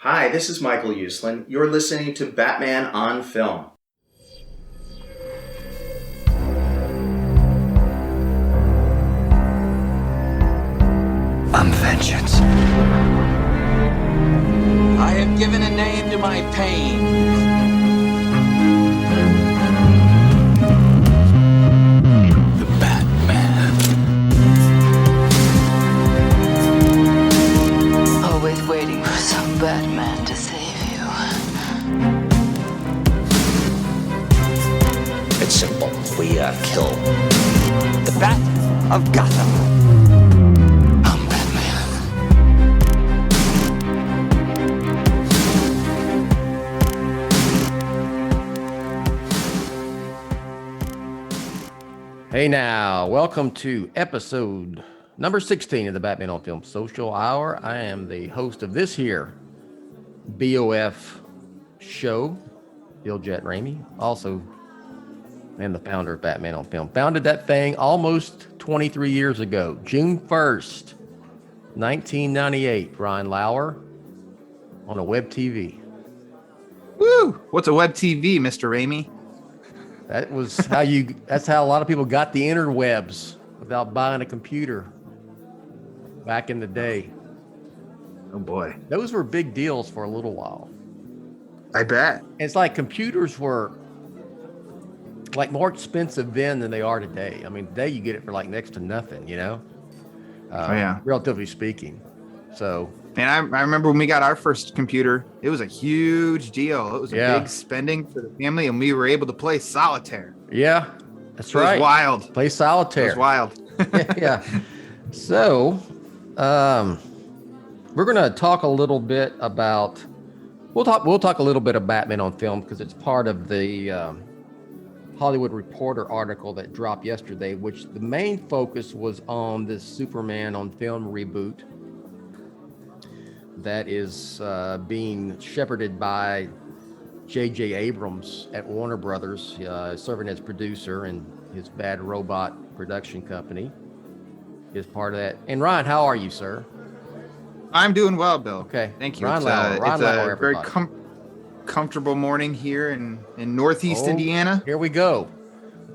Hi, this is Michael Uslan. You're listening to Batman on Film. I'm vengeance. I have given a name to my pain. The Batman. Always waiting for some Batman to save you. It's simple. We kill the Bat of Gotham. I'm Batman. Hey now, welcome to episode number 16 of the Batman on Film Social Hour. I am the host of this here BOF show, Jett, Ramey. Also, am the founder of Batman on Film. Founded that thing almost 23 years ago, June 1st, 1998. Brian Lauer on a web TV. Woo! What's a web TV, Mr. Ramey? That's how a lot of people got the interwebs without buying a computer back in the day. Oh boy. Those were big deals for a little while. I bet. It's like computers were like more expensive then than they are today. I mean, today you get it for like next to nothing, relatively speaking. So, And I remember when we got our first computer, it was a huge deal. It was a big spending for the family, and we were able to play solitaire. Yeah, that's right. It was wild. Play solitaire. It was wild. Yeah. So, we're going to talk a little bit about. We'll talk a little bit of Batman on Film because it's part of the Hollywood Reporter article that dropped yesterday, which the main focus was on this Superman on Film reboot that is being shepherded by J.J. Abrams at Warner Brothers, serving as producer, and his Bad Robot production company is part of that. And Ryan, how are you, sir? I'm doing well, Bill. Okay. Thank you. Ryan It's Lauer, a very comfortable morning here in Northeast Oh, Indiana. Here we go.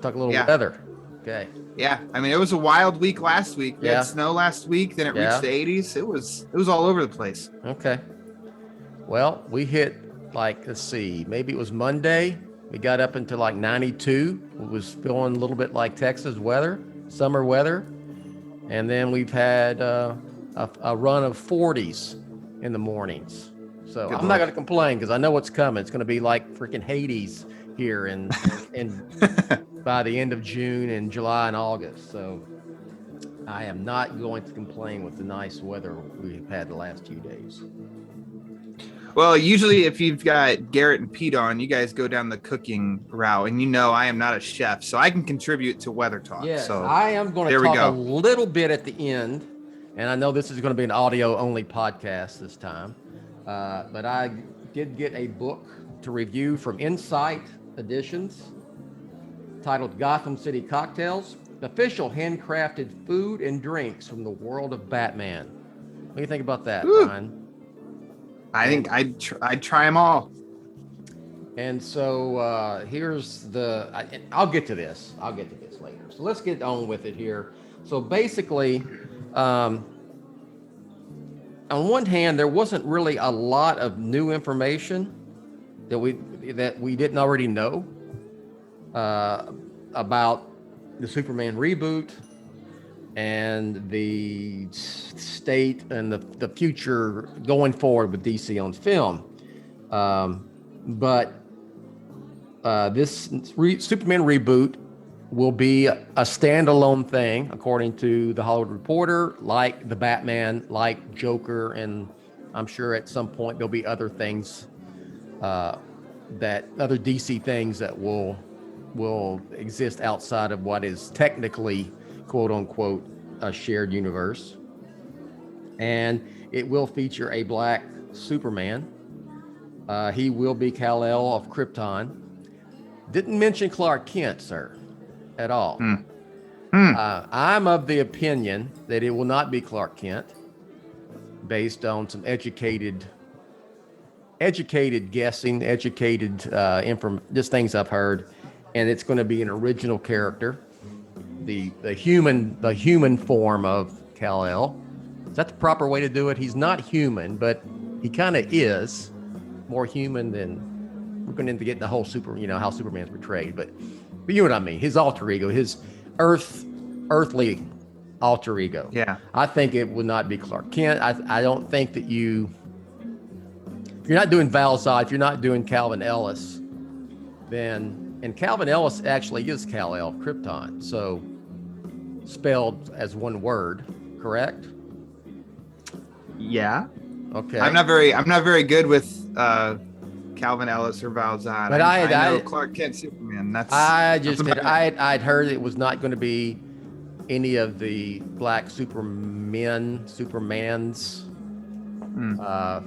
Talk a little weather. Okay. Yeah, I mean, it was a wild week last week. We had snow last week, then it reached the 80s. It was all over the place. Okay. Well, we hit let's see, maybe it was Monday. We got up into like 92. It was feeling a little bit like Texas weather, summer weather. And then we've had a run of 40s in the mornings. So I'm not going to complain because I know what's coming. It's going to be like freaking Hades here in by the end of June and July and August. So I am not going to complain with the nice weather we've had the last few days. Well, usually if you've got Garrett and Pete on, you guys go down the cooking route, and I am not a chef, so I can contribute to weather talk. Yes, so I am going to talk a little bit at the end, and I know this is going to be an audio-only podcast this time, but I did get a book to review from Insight Editions titled Gotham City Cocktails, Official Handcrafted Food and Drinks from the World of Batman. What do you think about that, Ryan? I think I'd try them all. And so here's I'll get to this later. So let's get on with it here. So basically, on one hand, there wasn't really a lot of new information that we didn't already know about the Superman reboot and the state and the future going forward with DC on film. But this Superman reboot will be a standalone thing, according to the Hollywood Reporter, like the Batman, like Joker, and I'm sure at some point there'll be other things, other DC things that will exist outside of what is technically, quote unquote, a shared universe. And it will feature a black Superman. He will be Kal-El of Krypton. Didn't mention Clark Kent, sir, at all. I'm of the opinion that it will not be Clark Kent, based on some educated educated guessing, educated just things I've heard, and it's going to be an original character, the human form of Kal-El. Is that the proper way to do it? He's not human, but he kind of is more human than we're going to get the whole how Superman's portrayed, but you know what I mean. His alter ego, his earthly alter ego. Yeah. I think it would not be Clark Kent. I don't think that if you're not doing Val Zod, if you're not doing Calvin Ellis, and Calvin Ellis actually is Kal-El Krypton, so spelled as one word, correct? Yeah. Okay. I'm not very good with Calvin Ellis or Val Zod. But I know Clark Kent Superman. I'd heard it was not going to be any of the black Supermans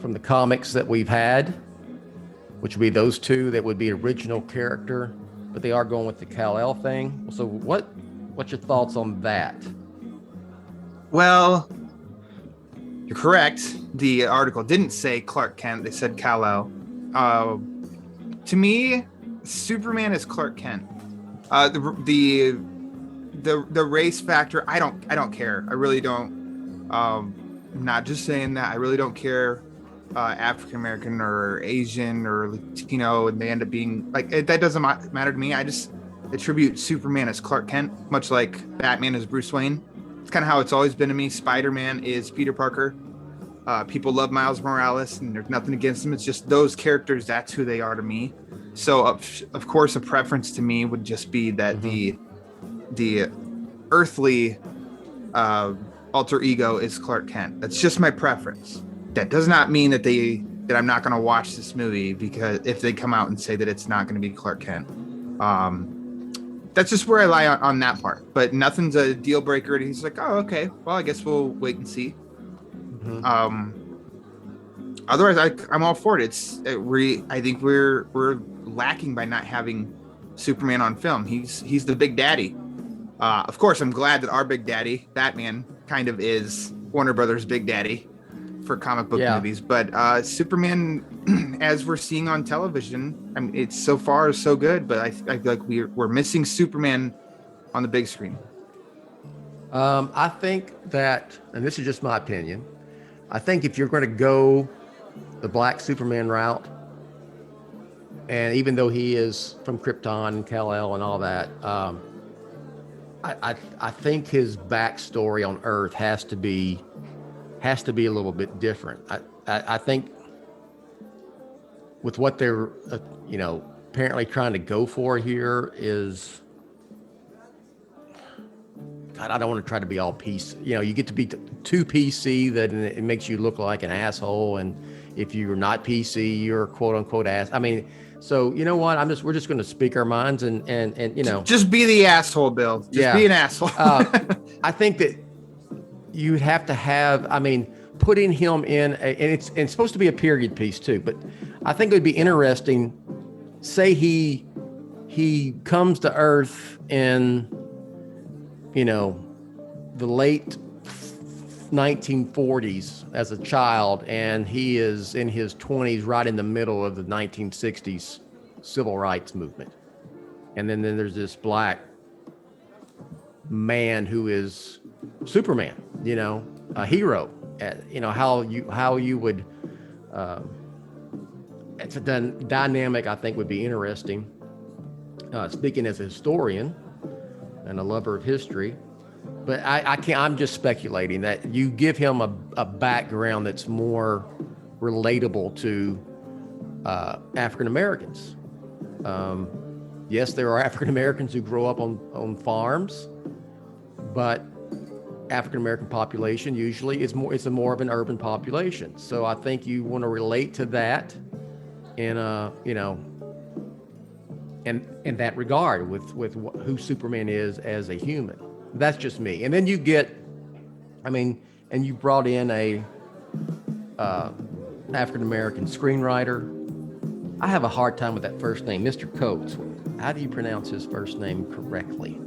from the comics that we've had, which would be those two that would be original character, but they are going with the Kal-El thing. So what's your thoughts on that? Well, you're correct. The article didn't say Clark Kent. They said Kal-El. To me, Superman is Clark Kent. The race factor, I don't care. I really don't. I'm not just saying that. I really don't care. African American or Asian or Latino, and they end up being like that doesn't matter to me. I just attribute Superman as Clark Kent, much like Batman as Bruce Wayne. It's kind of how it's always been to me. Spider-Man is Peter Parker. People love Miles Morales, and there's nothing against them. It's just those characters. That's who they are to me. So, of course, a preference to me would just be that the earthly alter ego is Clark Kent. That's just my preference. That does not mean that I'm not going to watch this movie because if they come out and say that it's not going to be Clark Kent. That's just where I lie on that part. But nothing's a deal breaker. And he's like, oh, okay. Well, I guess we'll wait and see. Otherwise, I'm all for it. I think we're lacking by not having Superman on film. He's the big daddy. Of course, I'm glad that our big daddy, Batman, kind of is Warner Brothers' big daddy for comic book movies. But Superman, as we're seeing on television, I mean, it's so far so good. But I feel like we're missing Superman on the big screen. I think that, and this is just my opinion, I think if you're going to go the black Superman route, and even though he is from Krypton and Kal-El and all that, I think his backstory on Earth has to be a little bit different. I think with what they're apparently trying to go for here is, God, I don't want to try to be all PC. You get to be too PC that it makes you look like an asshole, and if you're not PC, you're quote unquote ass. I mean, so you know what? We're just going to speak our minds and just be the asshole, Bill. Just be an asshole. I think that you'd have to have. I mean, putting him in, and it's supposed to be a period piece too. But I think it would be interesting. Say he comes to Earth in the late 1940s as a child, and he is in his 20s, right in the middle of the 1960s civil rights movement. And then there's this black man who is Superman, a hero. How you would, it's a dynamic I think would be interesting. Speaking as a historian and a lover of history, but I can't. I'm just speculating that you give him a background that's more relatable to African Americans. Yes, there are African Americans who grow up on farms, but African American population usually it's more of an urban population. So I think you want to relate to that in in that regard with who Superman is as a human. That's just me. And then you get, and you brought in a African American screenwriter. I have a hard time with that first name, Mr. Coates. How do you pronounce his first name correctly?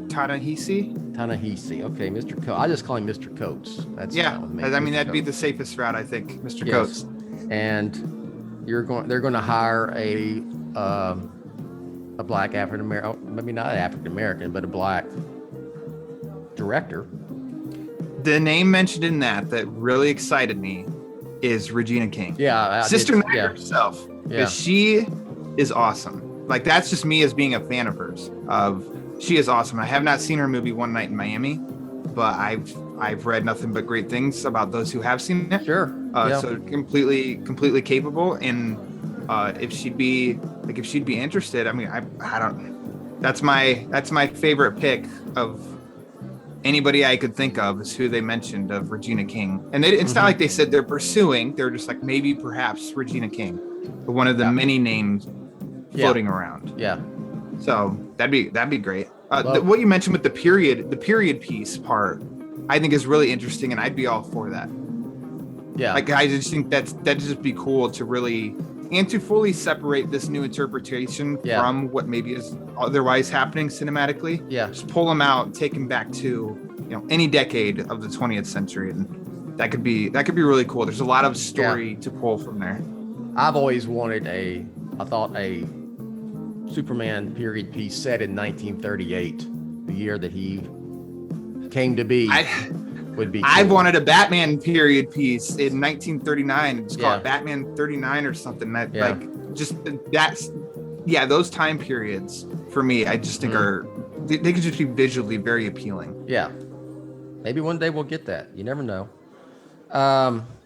Ta-Nehisi. Okay, Mr. Coates. I just call him Mr. Coates. That's yeah. fine with me. That'd Coates. be the safest route, I think, Mr. Yes. Coates. And they're going to hire a black African American, maybe not African American, but a black director. The name mentioned in that really excited me is Regina King. Yeah, Sister Night herself. Yeah, Because she is awesome. Like, that's just me as being a fan of hers. She is awesome. I have not seen her movie One Night in Miami, but I've read nothing but great things about those who have seen it. Sure. So completely capable. And if she'd be interested, I mean, I don't. That's my favorite pick of anybody I could think of is who they mentioned of Regina King. And it's not like they said they're pursuing. They're just like maybe perhaps Regina King, one of the many names floating around. Yeah. So that'd be great. What you mentioned with the period piece part, I think is really interesting, and I'd be all for that. Yeah. Like, I just think that'd just be cool to really and to fully separate this new interpretation from what maybe is otherwise happening cinematically. Yeah. Just pull them out, take them back to any decade of the 20th century, and that could be really cool. There's a lot of story to pull from there. I've always wanted a Superman period piece set in 1938, the year that he came to be. Would be cool. I wanted a Batman period piece in 1939. It's called Batman 39 or something. Those time periods for me, I just think they could just be visually very appealing. Yeah. Maybe one day we'll get that. You never know.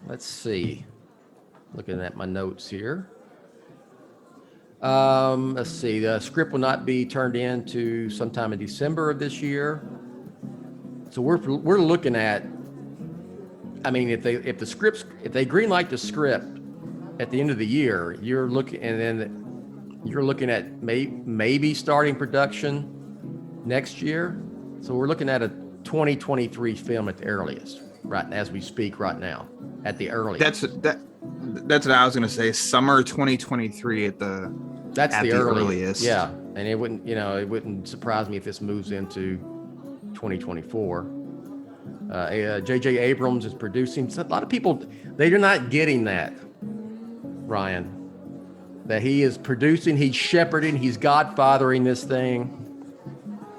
Let's see. Looking at my notes here. Let's see. The script will not be turned in to sometime in December of this year. So we're looking at. I mean, if they greenlight the script at the end of the year, you're looking at maybe starting production next year. So we're looking at a 2023 film at the earliest, right as we speak right now, at the earliest. That's what I was going to say. Summer 2023 at the earliest. Yeah, and it wouldn't surprise me if this moves into 2024. J.J. Abrams is producing. So a lot of people, they're not getting that, Ryan, that he is producing, he's shepherding, he's godfathering this thing.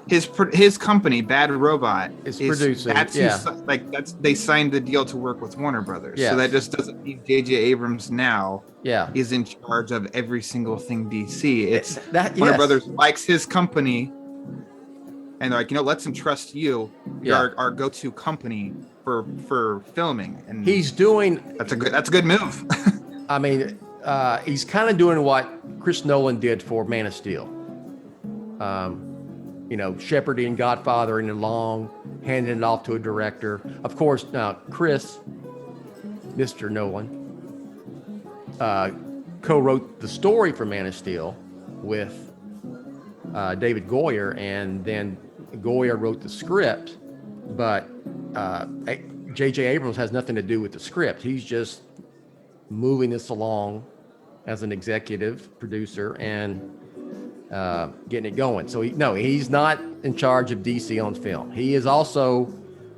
His company, Bad Robot, is producing. They signed the deal to work with Warner Brothers. Yes. So that just doesn't mean J.J. Abrams now is in charge of every single thing DC. Warner Brothers likes his company, and they're like, let's entrust you, our go-to company for filming. And he's doing. That's a good move. I mean, he's kind of doing what Chris Nolan did for Man of Steel. Shepherding, godfathering along, handing it off to a director. Of course, now Chris, Mr. Nolan, co-wrote the story for Man of Steel with David Goyer, and then Goyer wrote the script, but J.J. Abrams has nothing to do with the script. He's just moving this along as an executive producer and getting it going. So he's not in charge of DC on film. He is also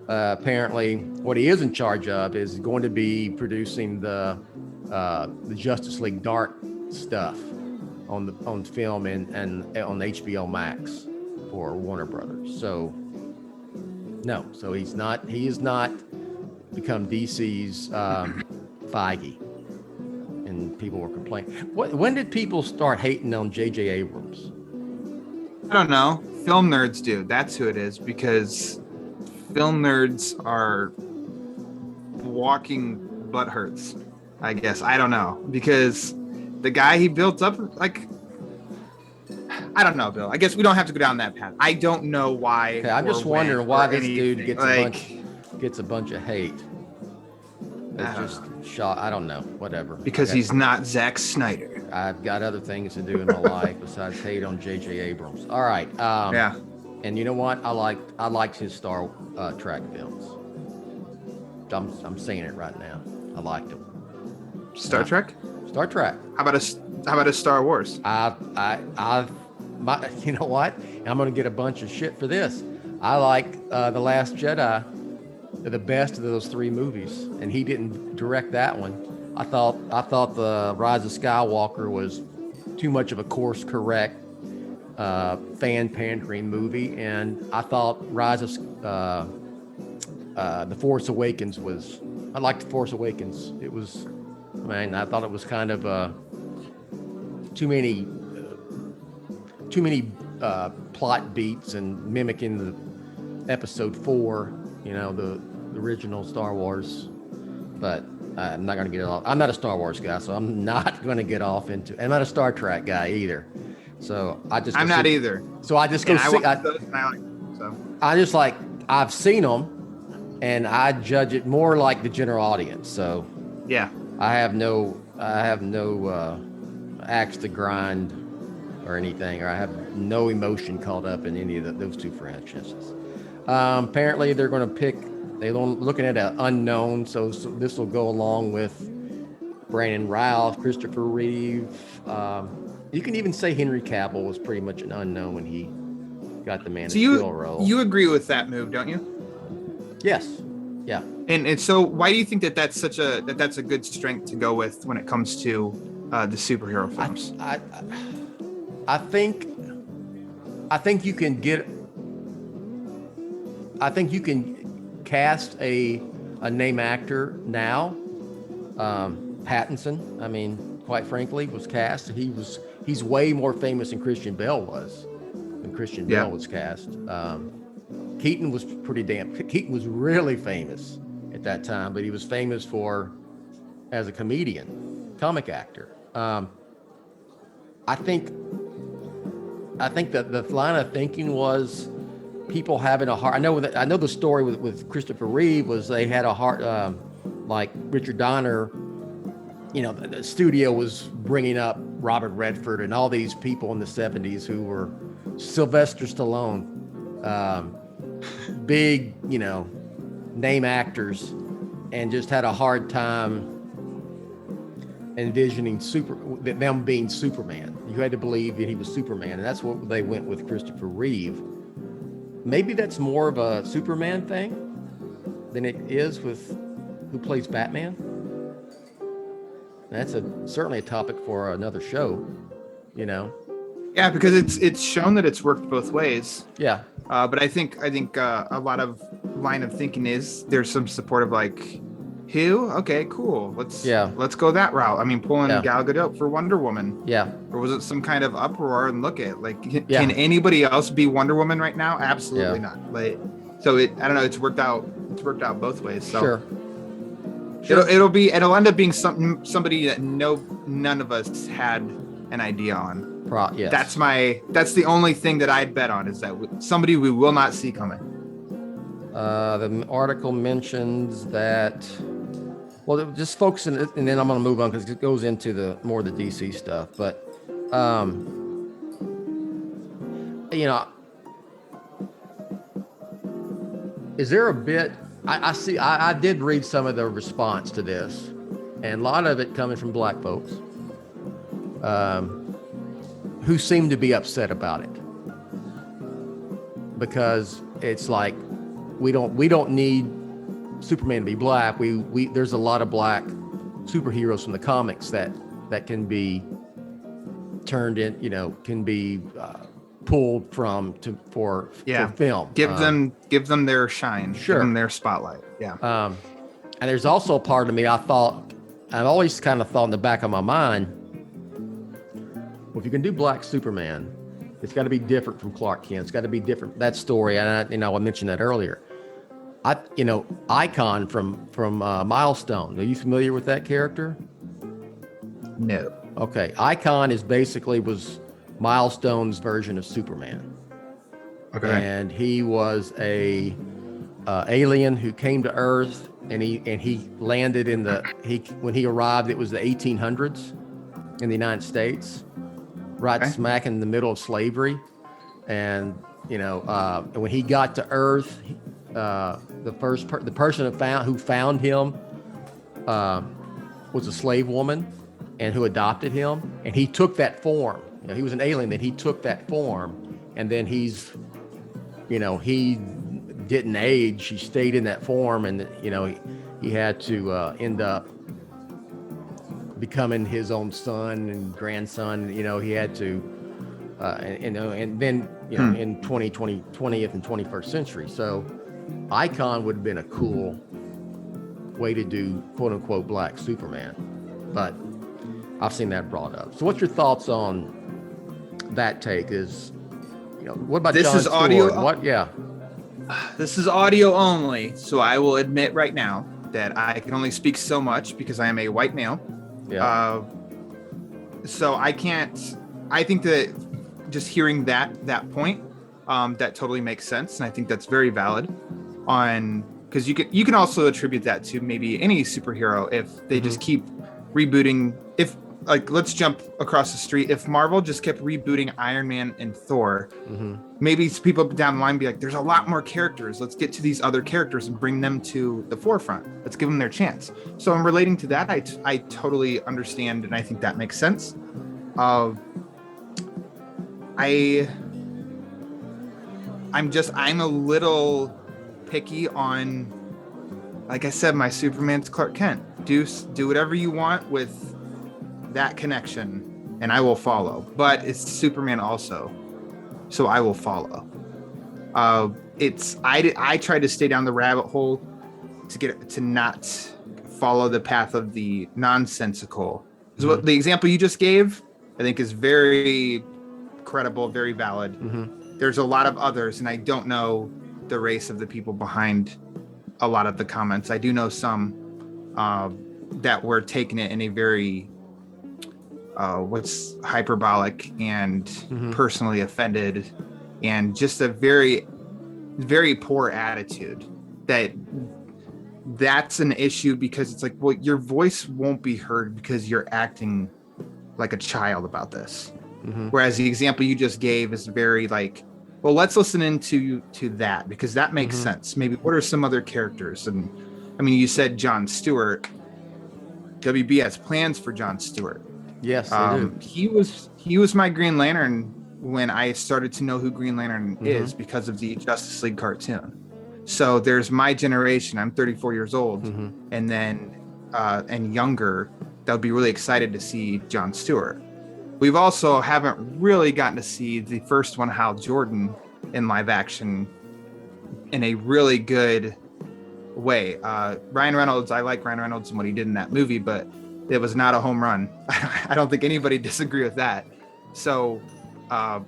apparently what he is in charge of is going to be producing the Justice League Dark stuff on film and on HBO Max for Warner Brothers. So he is not become DC's Feige. And people were complaining. When did people start hating on J.J. Abrams? I don't know. Film nerds do. That's who it is, because film nerds are walking butt hurts, I guess. I don't know. Because the guy he built up, I don't know, Bill. I guess we don't have to go down that path. I don't know why. Okay, I'm just wondering why this dude gets a bunch of hate. It's just shot. I don't know. Whatever. Because he's not Zack Snyder. I've got other things to do in my life besides hate on J.J. Abrams. All right. And you know what? I liked his Star Trek films. I'm saying it right now. I liked them. Star Trek. Star Trek. How about a Star Wars? You know what? I'm going to get a bunch of shit for this. I like The Last Jedi. The best of those three movies, and he didn't direct that one. I thought the Rise of Skywalker was too much of a course correct fan pandering movie, and I thought The Force Awakens was. I liked The Force Awakens. It was, I thought it was kind of too many plot beats and mimicking the Episode 4, the original Star Wars. But I'm not going to get off. I'm not a Star Wars guy, so I'm not going to get off into. I'm not a Star Trek guy either. So I'm not either. So I just go and see. I've seen them, and I judge it more like the general audience. So yeah, I have no axe to grind or anything, or I have no emotion caught up in any of those two franchises. Apparently, they're going to pick. They're looking at an unknown, so this will go along with Brandon Routh, Christopher Reeve. You can even say Henry Cavill was pretty much an unknown when he got the Man of Steel role. You agree with that move, don't you? Yes. Yeah. And so, why do you think that's a good strength to go with when it comes to the superhero films? I think you can get. I think you can cast a name actor now. Pattinson, I mean, quite frankly, was cast. He's way more famous than Christian Bale was when Christian Bale was cast. Keaton was Keaton was really famous at that time, but he was famous as a comedian, comic actor. I think that the line of thinking was people having a heart. I know the story with Christopher Reeve was they had a heart, like Richard Donner. The studio was bringing up Robert Redford and all these people in the 70s who were Sylvester Stallone, big, name actors, and just had a hard time envisioning them being Superman. You had to believe that he was Superman, and that's what they went with Christopher Reeve. Maybe that's more of a Superman thing than it is with who plays Batman. That's certainly a topic for another show, Yeah, because it's shown that it's worked both ways. Yeah. But I think a lot of line of thinking is there's some support of like, who? Okay, cool. Let's go that route. I mean, pulling Gal Gadot for Wonder Woman. Yeah. Or was it some kind of uproar and look at can anybody else be Wonder Woman right now? Absolutely not. So I don't know. It's worked out both ways. So. Sure. It'll end up being somebody that none of us had an idea on. Yes. That's the only thing that I'd bet on is that somebody we will not see coming. The article mentions that. Well, just focusing, and then I'm going to move on because it goes into more of the DC stuff. But is there a bit? I did read some of the response to this, and a lot of it coming from black folks who seem to be upset about it because it's like we don't need Superman to be black. There's a lot of black superheroes from the comics that can be turned in, can be pulled for film. Give them their shine. Sure. Give them their spotlight. Yeah. And there's also a part of me I've always kind of thought in the back of my mind, well, if you can do black Superman, it's got to be different from Clark Kent. It's got to be different. That story, and I mentioned that earlier. Icon from Milestone. Are you familiar with that character? No. Okay. Icon was Milestone's version of Superman. Okay. And he was a alien who came to Earth, and he landed when he arrived, it was the 1800s in the United States, right smack in the middle of slavery. And when he got to Earth, the person who found him was a slave woman, and who adopted him, and he took that form. He was an alien, that he took that form, and then he didn't age. He stayed in that form, and he had to end up becoming his own son and grandson. You know, he had to, and then, you know, in 20th and 21st century. So Icon would have been a cool way to do quote unquote black Superman, but I've seen that brought up. So what's your thoughts on that take? Is, you know, what about This Jon is Stewart? audio- What? Yeah. This is audio only, so I will admit right now that I can only speak so much because I am a white male. Yeah. So I can't. I think that just hearing that point, that totally makes sense, and I think that's very valid. Because you can also attribute that to maybe any superhero if they just keep rebooting. If, like, let's jump across the street. If Marvel just kept rebooting Iron Man and Thor, maybe people down the line be like, there's a lot more characters. Let's get to these other characters and bring them to the forefront. Let's give them their chance. So I'm relating to that. I totally understand, and I think that makes sense. I'm a little picky on, like I said, my Superman's Clark Kent. Do whatever you want with that connection, and I will follow. But it's Superman also, so I will follow. I try to stay down the rabbit hole to not follow the path of the nonsensical. Because what the example you just gave, I think, is very credible, very valid. There's a lot of others, and I don't know the race of the people behind a lot of the comments. I do know some that were taking it in a very what's hyperbolic and personally offended, and just a very, very poor attitude. That's an issue, because it's like, well, your voice won't be heard because you're acting like a child about this. Whereas the example you just gave is very like, well, let's listen into that, because that makes sense. Maybe what are some other characters? And I mean, you said Jon Stewart. WB has plans for Jon Stewart. Yes, they do. He was my Green Lantern when I started to know who Green Lantern is, because of the Justice League cartoon. So there's my generation. I'm 34 years old, and then and younger, that would be really excited to see Jon Stewart. We've also haven't really gotten to see the first one, Hal Jordan, in live action in a really good way. Ryan Reynolds, I like Ryan Reynolds and what he did in that movie, but it was not a home run. I don't think anybody disagree with that. So I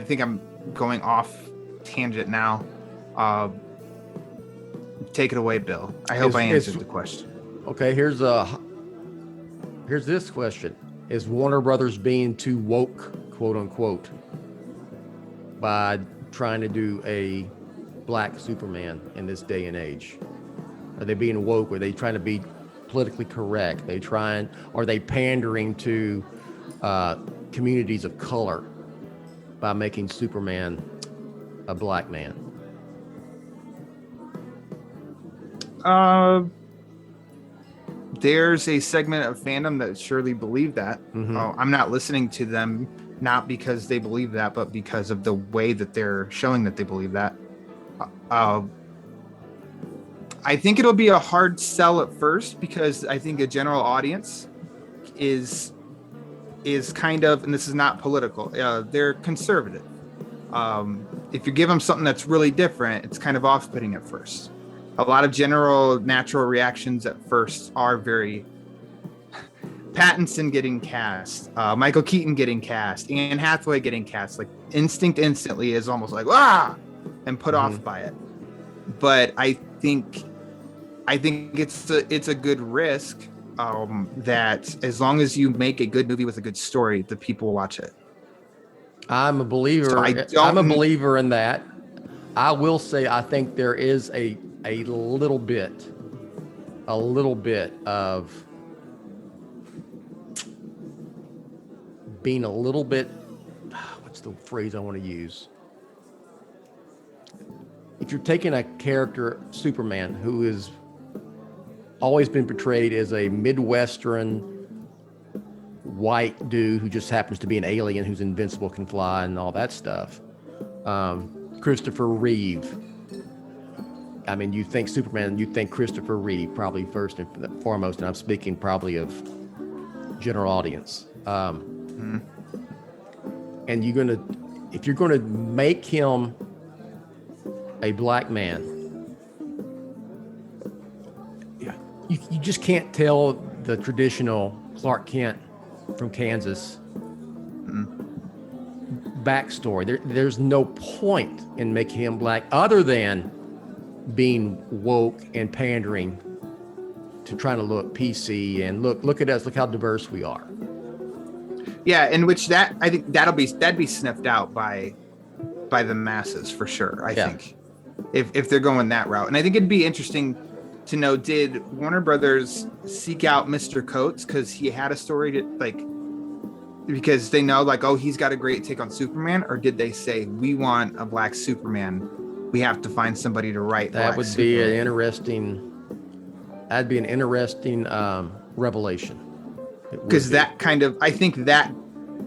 think I'm going off tangent now. Take it away, Bill. I hope I answered the question. Okay, here's this question. Is Warner Brothers being too woke, quote unquote, by trying to do a black Superman in this day and age? Are they being woke? Are they trying to be politically correct? Are they pandering to communities of color by making Superman a black man? There's a segment of fandom that surely believe that. I'm not listening to them, not because they believe that, but because of the way that they're showing that they believe that. I think it'll be a hard sell at first, because I think a general audience is kind of, and this is not political, they're conservative. If you give them something that's really different, it's kind of off-putting at first. A lot of general natural reactions at first are very Pattinson getting cast, Michael Keaton getting cast, Anne Hathaway getting cast. Like, instinct instantly is almost like, and put off by it. But I think it's a good risk, that as long as you make a good movie with a good story, the people will watch it. I'm a believer. So I'm a believer in that. I will say I think there is a little bit of being a little bit, what's the phrase I want to use? If you're taking a character, Superman, who has always been portrayed as a Midwestern white dude who just happens to be an alien who's invincible, can fly, and all that stuff. Christopher Reeve. I mean, you think Superman, you think Christopher Reeve probably first and foremost, and I'm speaking probably of general audience. And if you're gonna make him a black man, you just can't tell the traditional Clark Kent from Kansas backstory. There's no point in making him black other than being woke and pandering to trying to look PC and look at us, look how diverse we are. Yeah, in which that I think that'd be sniffed out by the masses for sure. I think if they're going that route, and I think it'd be interesting to know, did Warner Brothers seek out Mr. Coates because he had a story to because they know oh, he's got a great take on Superman, or did they say, we want a black Superman, we have to find somebody to write That would be an interesting. That'd be an interesting revelation. Because that kind of, I think that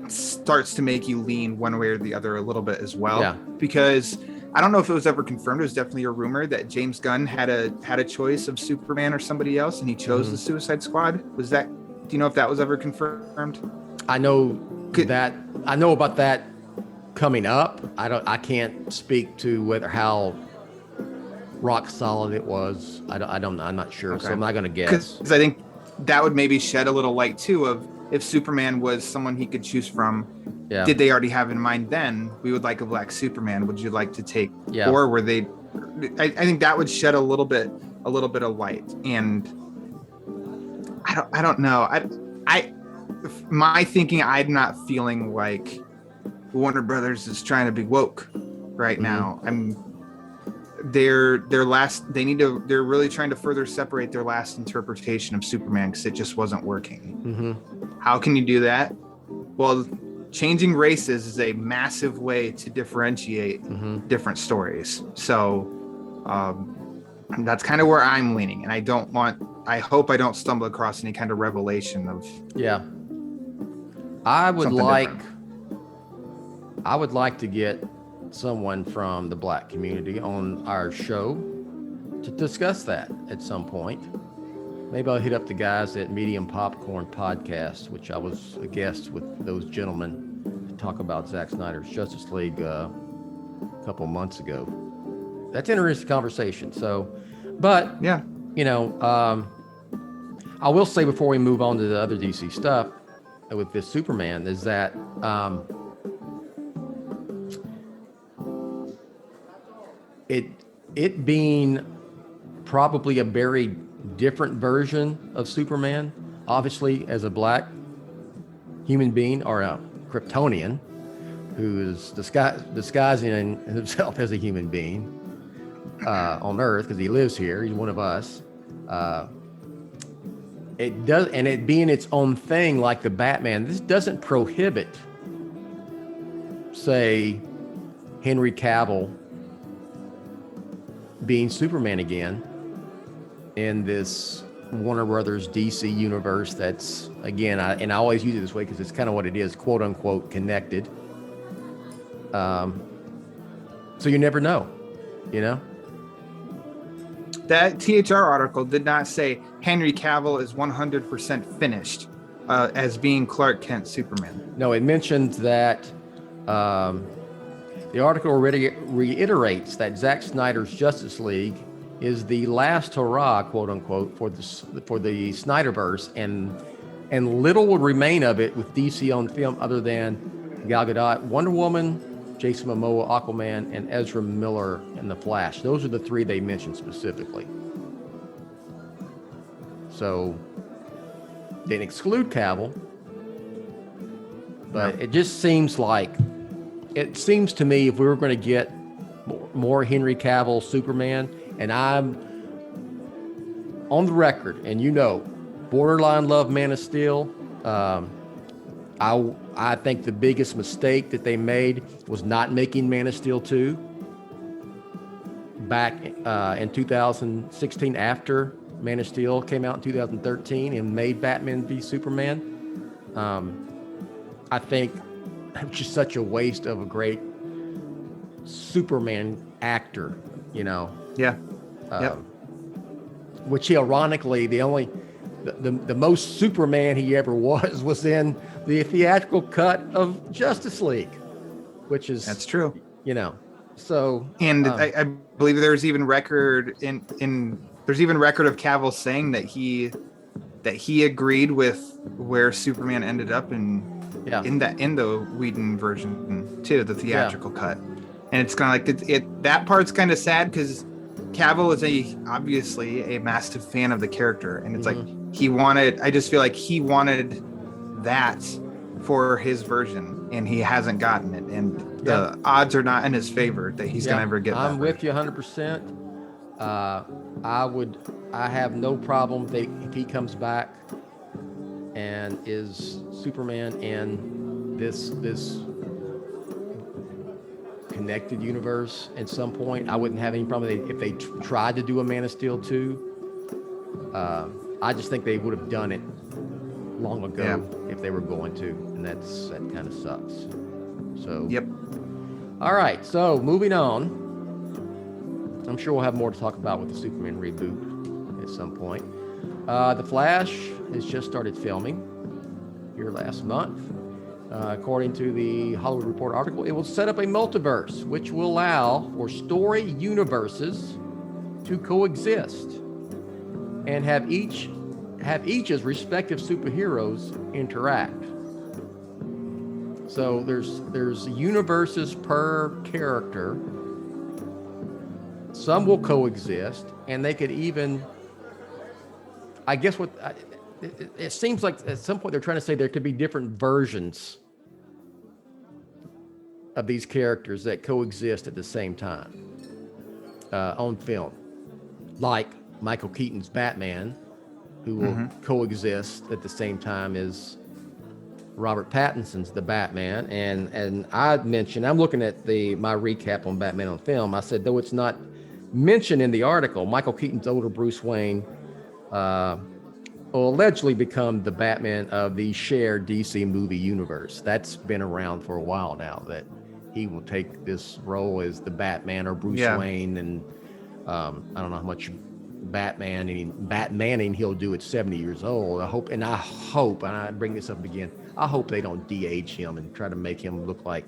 starts to make you lean one way or the other a little bit as well. Yeah. Because I don't know if it was ever confirmed. It was definitely a rumor that James Gunn had a choice of Superman or somebody else, and he chose the Suicide Squad. Was that? Do you know if that was ever confirmed? I know about that coming up. I can't speak to how rock solid it was. I'm not sure. Okay. So I'm not going to guess. Because I think that would maybe shed a little light too of if Superman was someone he could choose from. Yeah. Did they already have in mind then, we would like a black Superman? Would you like to take? Yeah. Or were they? I think that would shed a little bit of light. And I don't know. My thinking, I'm not feeling like Warner Brothers is trying to be woke right now. They're really trying to further separate their last interpretation of Superman because it just wasn't working. How can you do that? Well, changing races is a massive way to differentiate different stories. So that's kind of where I'm leaning, and I hope I don't stumble across any kind of revelation of I would like to get someone from the black community on our show to discuss that at some point. Maybe I'll hit up the guys at Medium Popcorn Podcast, which I was a guest with those gentlemen to talk about Zack Snyder's Justice League a couple months ago. That's an interesting conversation. So, but yeah, I will say before we move on to the other DC stuff with this Superman is that it being probably a very different version of Superman, obviously as a black human being or a Kryptonian who is disguising himself as a human being on Earth because he lives here, he's one of us. It does, and it being its own thing like the Batman, this doesn't prohibit, say, Henry Cavill being Superman again in this Warner Brothers DC universe that's, again, I always use it this way because it's kind of what it is, quote unquote, connected. So you never know, That THR article did not say Henry Cavill is 100% finished as being Clark Kent Superman. No, it mentioned that the article reiterates that Zack Snyder's Justice League is the last hurrah, quote unquote, for the Snyderverse, and little will remain of it with DC on film other than Gal Gadot, Wonder Woman, Jason Momoa, Aquaman, and Ezra Miller in The Flash. Those are the three they mentioned specifically. So they didn't exclude Cavill, but it just seems to me if we were going to get more Henry Cavill Superman, and I'm on the record, and borderline love Man of Steel. I think the biggest mistake that they made was not making Man of Steel 2 back in 2016 after Man of Steel came out in 2013 and made Batman v Superman. I think it was just such a waste of a great Superman actor, Yeah. Which he ironically, the most Superman he ever was in the theatrical cut of Justice League, which is That's true. So I believe there's even record there's even record of Cavill saying that he agreed with where Superman ended up in the Whedon version too, the theatrical cut. And it's kind of like that part's kind of sad because Cavill is obviously a massive fan of the character, and it's like I just feel like he wanted that for his version, and he hasn't gotten it, and the odds are not in his favor that he's gonna ever get that. I'm with you 100%. I have no problem if he comes back and is Superman in this connected universe at some point. I wouldn't have any problem if they tried to do a Man of Steel 2. I just think they would have done it long ago if they were going to, and that kind of sucks. So all right, so moving on. I'm sure we'll have more to talk about with the Superman reboot at some point. The Flash has just started filming here last month. According to the Hollywood Reporter article, it will set up a multiverse, which will allow for story universes to coexist and have each's respective superheroes interact. So there's universes per character. Some will coexist, and they could even, I guess it seems like at some point they're trying to say there could be different versions of these characters that coexist at the same time on film, like Michael Keaton's Batman, who will coexist at the same time as Robert Pattinson's The Batman. And I mentioned, I'm looking at my recap on Batman on film. I said, though it's not mentioned in the article, Michael Keaton's older Bruce Wayne will allegedly become the Batman of the shared DC movie universe. That's been around for a while now, that he will take this role as the Batman or Bruce Wayne, and I don't know how much Batmaning he'll do at 70 years old. I hope, and I bring this up again, I hope they don't de-age him and try to make him look like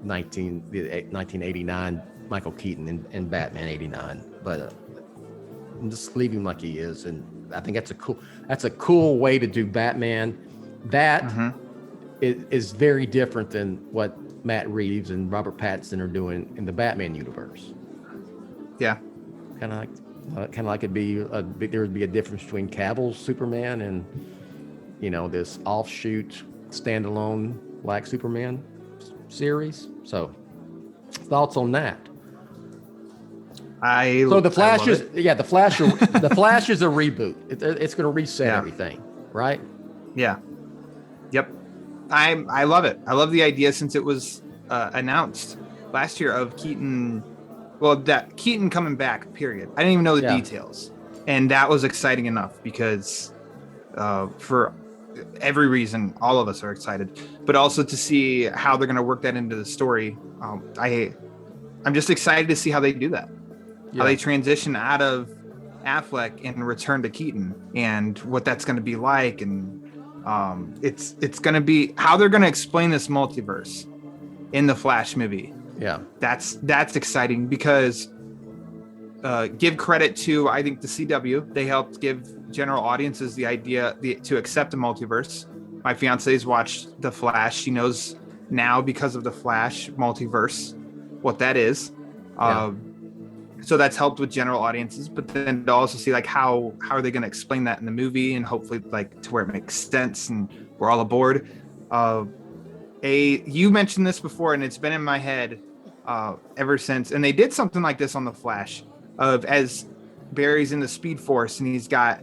1989 Michael Keaton in Batman 89, but just leave him like he is. And I think that's a cool way to do Batman. That is very different than what Matt Reeves and Robert Pattinson are doing in the Batman universe. Yeah, kind of like there would be a difference between Cavill's Superman and this offshoot standalone Black Superman series. So thoughts on that? The Flash is the Flash is a reboot. It's going to reset everything, right? Yeah. Yep. I love it. I love the idea since it was announced last year of Keaton. Well, that Keaton coming back. Period. I didn't even know the details, and that was exciting enough because for every reason, all of us are excited, but also to see how they're going to work that into the story. I'm just excited to see how they do that. How they transition out of Affleck and return to Keaton, and what that's going to be like, and it's going to be how they're going to explain this multiverse in the Flash movie. Yeah, that's exciting because give credit to, I think, the CW. They helped give general audiences the idea to accept a multiverse. My fiance's watched The Flash. She knows now because of the Flash multiverse what that is. So that's helped with general audiences, but then to also see how are they going to explain that in the movie, and hopefully to where it makes sense and we're all aboard. You mentioned this before, and it's been in my head ever since. And they did something like this on the Flash, as Barry's in the Speed Force and he's got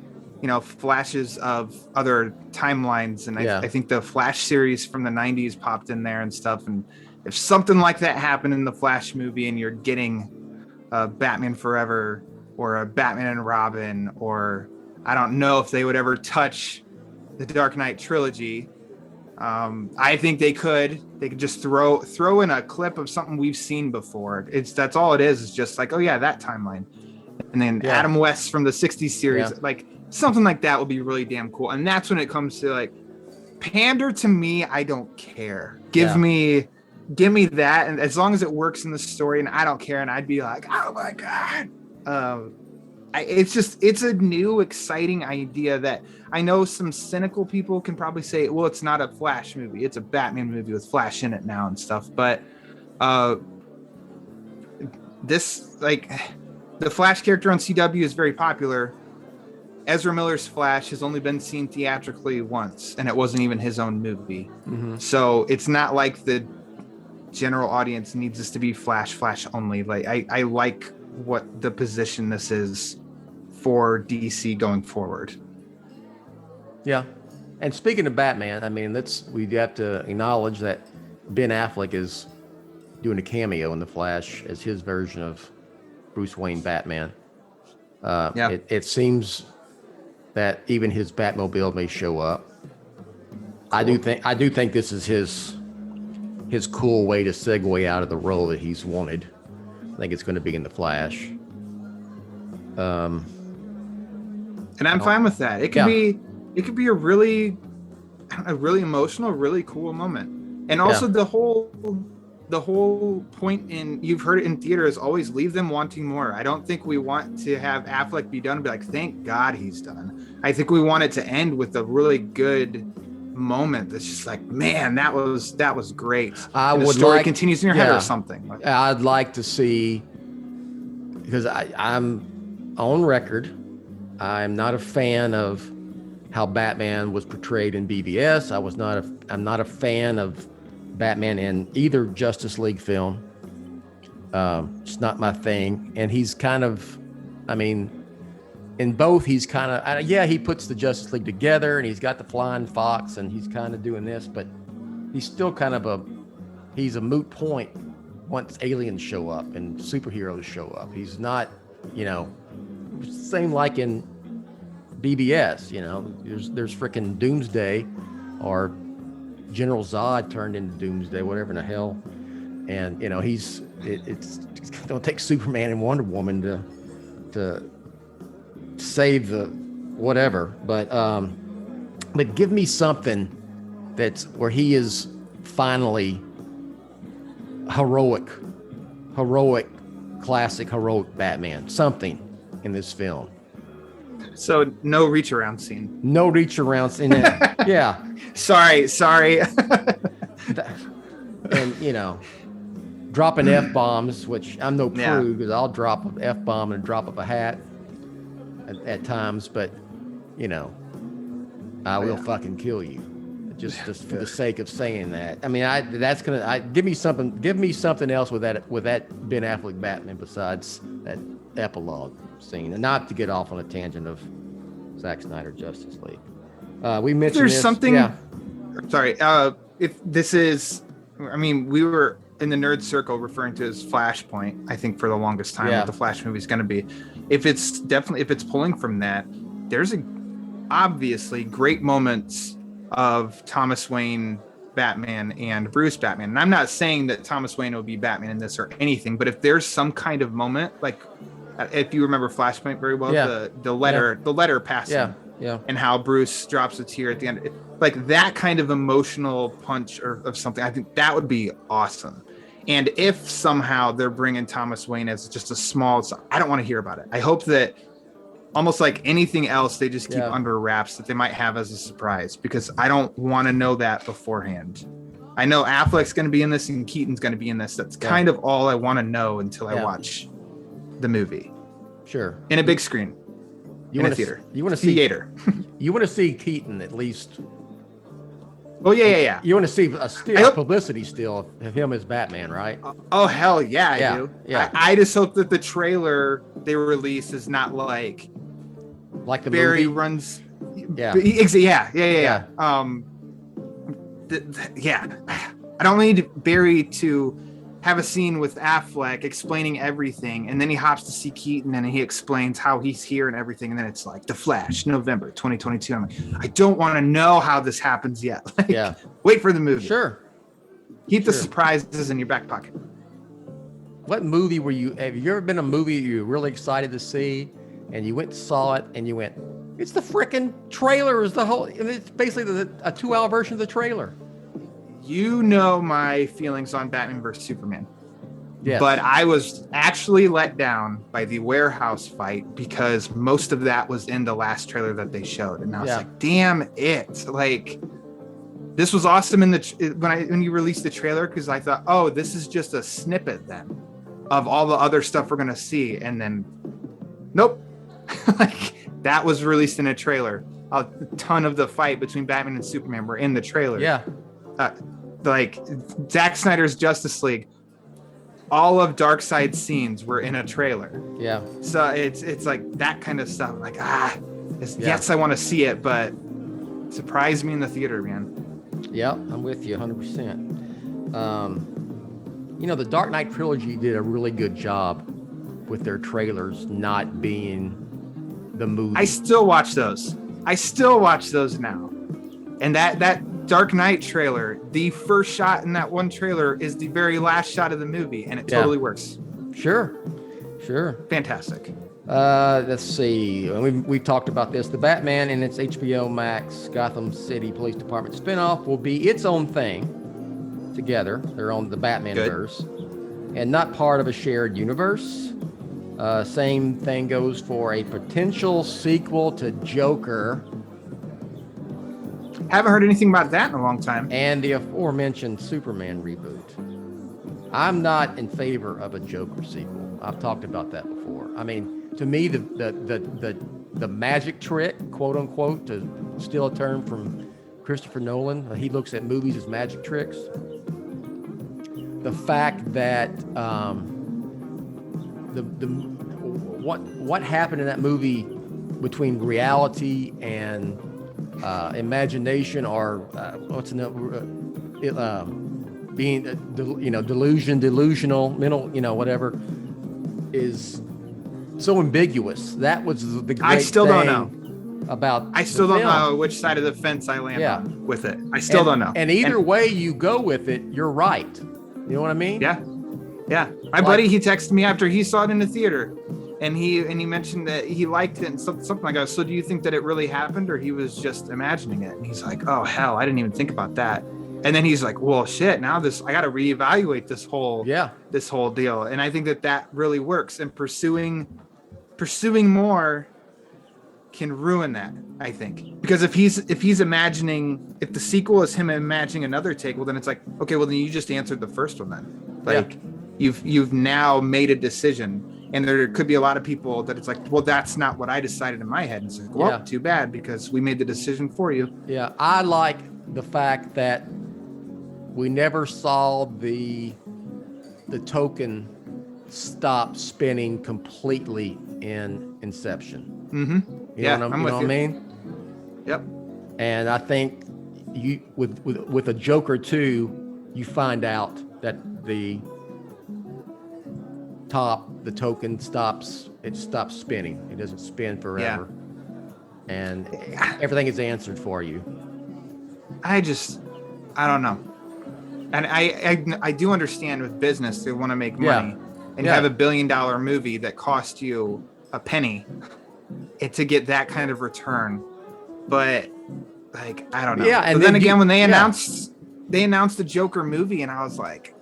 flashes of other timelines, and I think the Flash series from the 90s popped in there and stuff. And if something like that happened in the Flash movie, and you're getting Batman Forever or a Batman and Robin, or I don't know if they would ever touch the Dark Knight trilogy. I think they could just throw in a clip of something we've seen before. That's all it is just like, oh yeah, that timeline. and then Yeah. Adam West from the 60s series. Yeah. Like something like that would be really damn cool. And that's when it comes to like pander to me. I don't care. Give me that, and as long as it works in the story, and I don't care, and I'd be like, oh my god. It's a new exciting idea that I know some cynical people can probably say, well, it's not a Flash movie, it's a Batman movie with Flash in it now and stuff, but this, like, the Flash character on CW is very popular. Ezra Miller's Flash has only been seen theatrically once, and it wasn't even his own movie. So it's not like the general audience needs this to be Flash only. Like I like what the position this is for DC going forward. Yeah. And speaking of Batman, I mean, we have to acknowledge that Ben Affleck is doing a cameo in The Flash as his version of Bruce Wayne Batman. It seems that even his Batmobile may show up. Cool. I do think this is his cool way to segue out of the role that he's wanted. I think it's going to be in The Flash. And I'm fine with that. It could be a really emotional, really cool moment. And also the whole point in, you've heard it in theater, is always leave them wanting more. I don't think we want to have Affleck be done and be like, thank God he's done. I think we want it to end with a really good moment that's just like, man, that was great. The story continues in your head or something. I'd like to see, because I'm on record, I'm not a fan of how Batman was portrayed in BVS. I'm not a fan of Batman in either Justice League film. It's not my thing. And he's kind of, I mean, in both, he's kind of, he puts the Justice League together, and he's got the flying fox, and he's kind of doing this, but he's still kind of he's a moot point once aliens show up and superheroes show up. He's not, same like in BBS, there's freaking Doomsday, or General Zod turned into Doomsday, whatever in the hell. And, it's don't take Superman and Wonder Woman to save the whatever, but give me something that's where he is finally heroic, classic heroic Batman, something in this film. So no reach around scene. No reach around scene. Yeah. Sorry. And dropping F-bombs, which I'm no prude, because I'll drop an F-bomb and drop of a hat at times, but I will fucking kill you, just for the sake of saying that. I mean, give me something else with that Ben Affleck Batman besides that epilogue scene, and not to get off on a tangent of Zack Snyder Justice League. We mentioned there's this. Something. Yeah. Sorry. If this is, we were in the nerd circle referring to as Flashpoint, I think, for the longest time, what the Flash movie is going to be. If it's pulling from that, there's obviously great moments of Thomas Wayne Batman and Bruce Batman. And I'm not saying that Thomas Wayne will be Batman in this or anything, but if there's some kind of moment, like if you remember Flashpoint very well, the letter passing, and how Bruce drops a tear at the end, like that kind of emotional punch of something, I think that would be awesome. And if somehow they're bringing Thomas Wayne as just a small, I don't want to hear about it. I hope that, almost like anything else, they just keep under wraps, that they might have as a surprise, because I don't want to know that beforehand. I know Affleck's going to be in this and Keaton's going to be in this. That's kind of all I want to know until I watch the movie. Sure. In a big screen. In a theater. You want to see theater. You want to see Keaton at least. Oh yeah. You want to see a publicity still of him as Batman, right? Oh hell yeah, I do. Yeah. I just hope that the trailer they release is not like the Barry movie runs. Yeah. I don't need Barry to have a scene with Affleck explaining everything, and then he hops to see Keaton and he explains how he's here and everything, and then it's like The Flash, November 2022. I'm like, I don't want to know how this happens yet. Wait for the movie. Sure. Keep the surprises in your back pocket. what movie have you ever been a movie you were really excited to see and you went and saw it and you went, it's the frickin' trailer is the whole, and it's basically a 2-hour version of the trailer. You know my feelings on Batman vs Superman. Yes. But I was actually let down by the warehouse fight because most of that was in the last trailer that they showed. And I was like, damn it. Like, this was awesome when you released the trailer, because I thought, oh, this is just a snippet then of all the other stuff we're going to see. And then, nope. Like, that was released in a trailer. A ton of the fight between Batman and Superman were in the trailer. Yeah. Like, Zack Snyder's Justice League, all of Darkseid's scenes were in a trailer. Yeah. So it's like that kind of stuff. Like, yes, I want to see it, but surprise me in the theater, man. Yeah, I'm with you 100%. The Dark Knight trilogy did a really good job with their trailers not being the movie. I still watch those now. And that Dark Knight trailer, the first shot in that one trailer is the very last shot of the movie, and it totally works. Sure. Fantastic. Let's see. We've talked about this. The Batman and its HBO Max Gotham City Police Department spinoff will be its own thing together. They're on the Batman-verse and not part of a shared universe. Same thing goes for a potential sequel to Joker. Haven't heard anything about that in a long time. And the aforementioned Superman reboot. I'm not in favor of a Joker sequel. I've talked about that before. I mean, to me, the magic trick, quote unquote, to steal a term from Christopher Nolan, he looks at movies as magic tricks. The fact that what happened in that movie between reality and imagination, or being delusional, mental, whatever, is so ambiguous. That was the great I still thing don't know about. I still don't film. know which side of the fence I land on with it. I still don't know. And either way you go with it, you're right. You know what I mean? Yeah. My buddy, he texted me after he saw it in the theater, and he mentioned that he liked it and something like that. So do you think that it really happened, or he was just imagining it? And he's like, oh hell, I didn't even think about that. And then he's like, well, shit, now I got to reevaluate this whole deal. And I think that really works. And pursuing more can ruin that, I think, because if he's imagining, if the sequel is him imagining another take, well, then it's like, okay, well, then you just answered the first one then. Like, you've now made a decision. And there could be a lot of people that it's like, well, that's not what I decided in my head. And it's like, well, too bad, because we made the decision for you. Yeah, I like the fact that we never saw the token stop spinning completely in Inception. Mm-hmm. You know what I mean? Yep. And I think you with a Joker 2, you find out that the token stops spinning. It doesn't spin forever. And everything is answered for you. I don't know. And I do understand with business, they want to make money, and you have $1 billion movie that cost you a penny to get that kind of return. But like, I don't know. Yeah. And then again, when they announced the Joker movie, and I was like,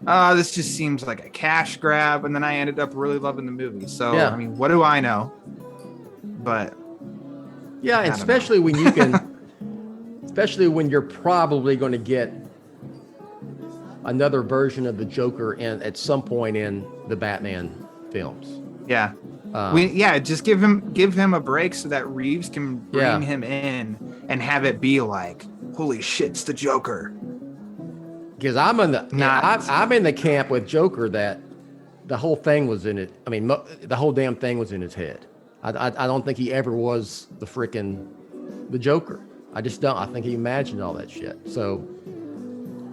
this just seems like a cash grab. And then I ended up really loving the movie. So, I mean, what do I know? But especially when you can, especially when you're probably going to get another version of the Joker at some point in the Batman films. Yeah. Just give him a break so that Reeves can bring him in and have it be like, holy shit, it's the Joker. Because I'm in the camp with Joker that the whole thing was in it. I mean, the whole damn thing was in his head. I don't think he ever was the Joker. I just don't. I think he imagined all that shit. So,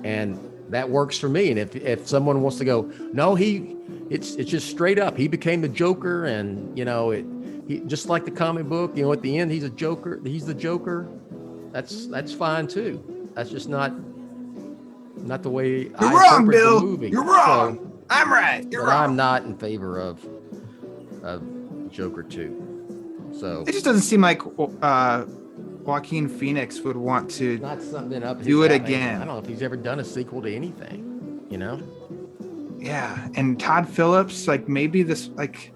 and that works for me. And if someone wants to go, no, it's just straight up. He became the Joker, and he just like the comic book. At the end, he's a Joker. He's the Joker. That's fine too. That's just not the way You're wrong, Bill. The movie. You're wrong. I'm right. You're but I'm wrong. not in favor of Joker 2. So It just doesn't seem like Joaquin Phoenix would want to. not something up his Do it alley. again. I don't know if he's ever done a sequel to anything, you know? Yeah, and Todd Phillips, like maybe this, like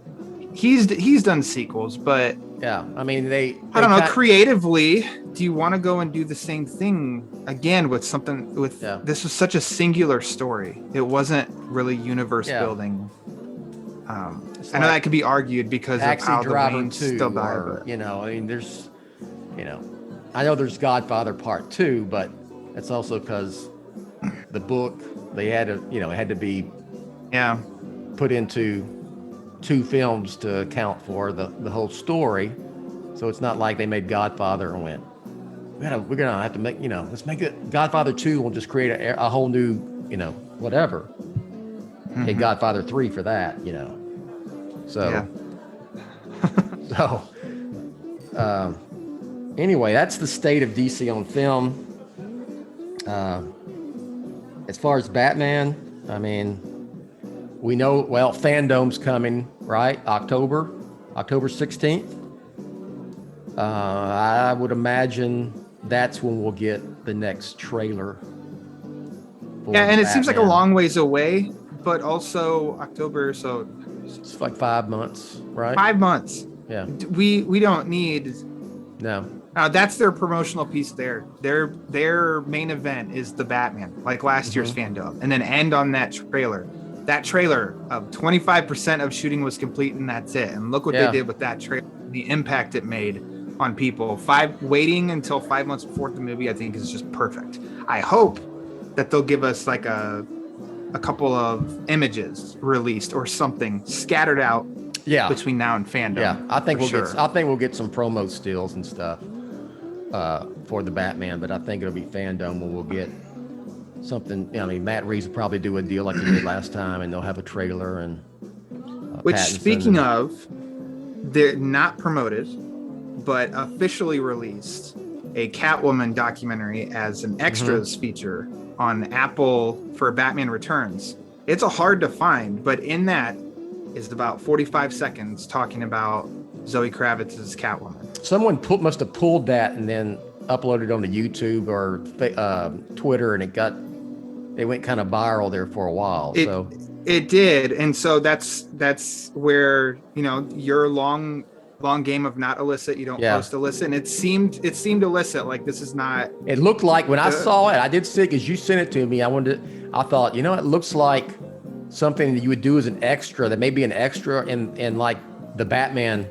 he's done sequels, but Yeah, I mean they I don't know. kind- Creatively, do you want to go and do the same thing again with something with? Yeah. This was such a singular story. It wasn't really universe Yeah. building. It's I know like that could be argued because of Taxi how the Driver Waynes 2, still died. or, But you know, I mean, there's, you know, I know there's Godfather Part 2, but that's also because the book, they had to, you know, it had to be yeah, put into 2 films to account for the whole story. So it's not like they made Godfather and went, we're gonna have to make, you know, let's make it Godfather 2. We'll just create a whole new, you know, whatever. Get Godfather 3 for that, you know. So, yeah. Anyway, that's the state of DC on film. As far as Batman, I mean, we know, well, Fandom's coming, right? October 16th. I would imagine that's when we'll get the next trailer. for Yeah, and it seems like a Batman. long ways away, but also October, so It's like 5 months, right? 5 months. Yeah. We don't need. No. That's their promotional piece there. Their main event is the Batman, like last year's fandom, and then end on that trailer. That trailer of 25% of shooting was complete, and that's it. And look what Yeah. they did with that trailer. The impact it made on people. Waiting until 5 months before the movie, I think, is just perfect. I hope that they'll give us like a couple of images released or something scattered out Yeah. between now and fandom. Yeah, I think for we'll get some promo stills and stuff for the Batman, but I think it'll be Fandom when we'll get something. I mean, Matt Reeves will probably do a deal like he did last time, and they'll have a trailer and. Which, Pattinson speaking and- of, they're not promoted, but officially released a Catwoman documentary as an extras feature on Apple for Batman Returns. It's a hard to find, but in that is about 45 seconds talking about Zoe Kravitz's Catwoman. Someone must have pulled that and then uploaded it onto YouTube or Twitter, and it went kind of viral there for a while. So It did, and so that's where, you know, your long game of not illicit, you don't post illicit, and it seemed illicit. Like, this is not. it looked like when I saw it, I did see it because you sent it to me. I thought, you know, it looks like something that you would do as an extra, that may be an extra in like the Batman